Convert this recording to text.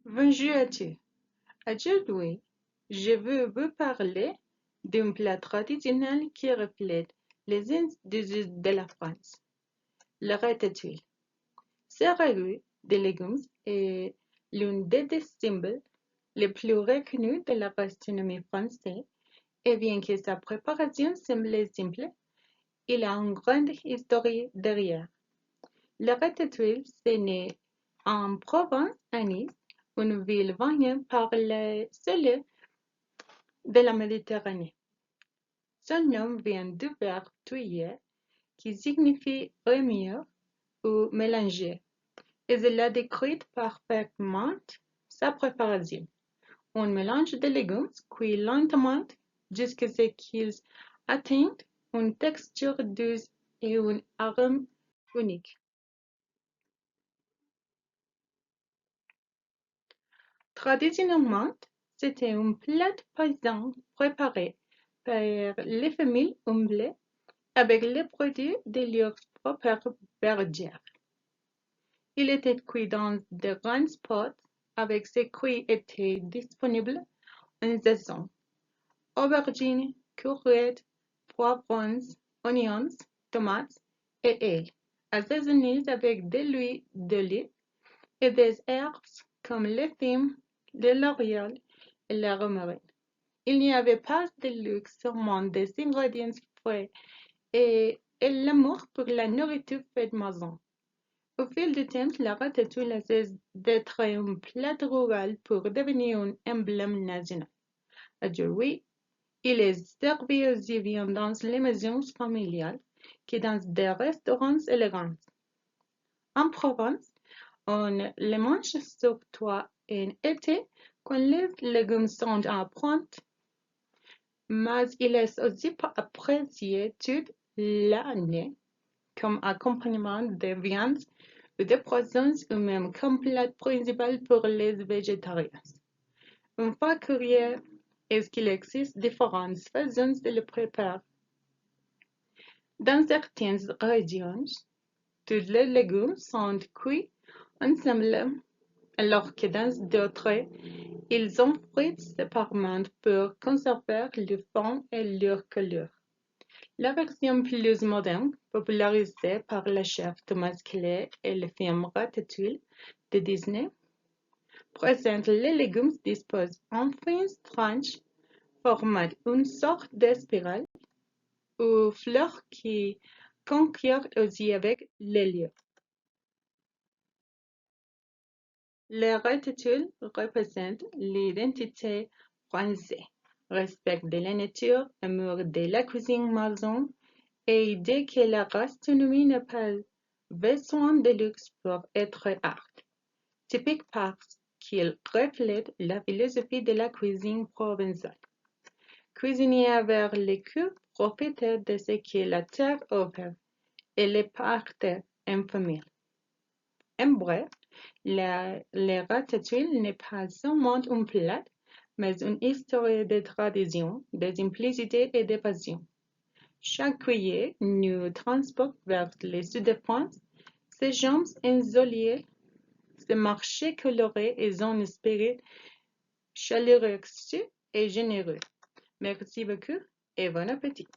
Bonjour à tous. Aujourd'hui, je veux vous parler d'un plat traditionnel qui reflète les uns des us de la France, le ratatouille. Ce ragoût de légumes est l'un des symboles les plus reconnus de la gastronomie française et bien que sa préparation semble simple, il a une grande histoire derrière. Le ratatouille est né en Provence, à Nice, une ville baignée par le soleil de la Méditerranée. Son nom vient du verbe touiller, qui signifie remuer ou mélanger, et cela décrit parfaitement sa préparation. On mélange de légumes cuits lentement jusqu'à ce qu'ils atteignent une texture douce et un arôme unique. Traditionnellement, c'était un plat paysan préparé par les familles humbles avec les produits de leur propre bergère. Il était cuit dans de grands pots avec ces cuits étaient disponibles en saison. Aubergines, courgettes, poivrons, oignons, tomates et ailes, assaisonnés avec de l'huile d'olive et des herbes comme le thym, le laurier et la romarin. Il n'y avait pas de luxe, seulement des ingrédients frais et l'amour pour la nourriture faite maison. Au fil du temps, la ratatouille a cessé d'être un plat rural pour devenir un emblème national. Aujourd'hui, il est servi aussi bien dans les maisons familiales que dans des restaurants élégants. En Provence, on le mange surtout en été quand les légumes sont à pointe, mais il est aussi apprécié toute l'année comme accompagnement de viande ou de poissons ou même comme plat principal pour les végétariens. Un fait curieux est qu'il existe différentes façons de le préparer. Dans certaines régions, tous les légumes sont cuits ensemble, alors que dans d'autres, ils sont frits séparément pour conserver leur forme et leur couleur. La version plus moderne, popularisée par le chef Thomas Keller et le film Ratatouille de Disney, présente les légumes disposés en fines tranches formant une sorte de spirale ou fleurs qui conquiert aussi avec l'hélium. Le ratatouille représente l'identité française, respect de la nature, amour de la cuisine maison et idée que la gastronomie n'a pas besoin de luxe pour être art, typique parce qu'il reflète la philosophie de la cuisine provençale. Cuisiner avec le cœur, profiter de ce que la terre offre et le partage en famille. En bref, le ratatouille n'est pas seulement un plat, mais une histoire de tradition, de simplicité et de passion. Chaque cuillère nous transporte vers le sud de France, ses jambes ensoleillées, ses marchés colorés et son esprit chaleureux et généreux. Merci beaucoup et bon appétit.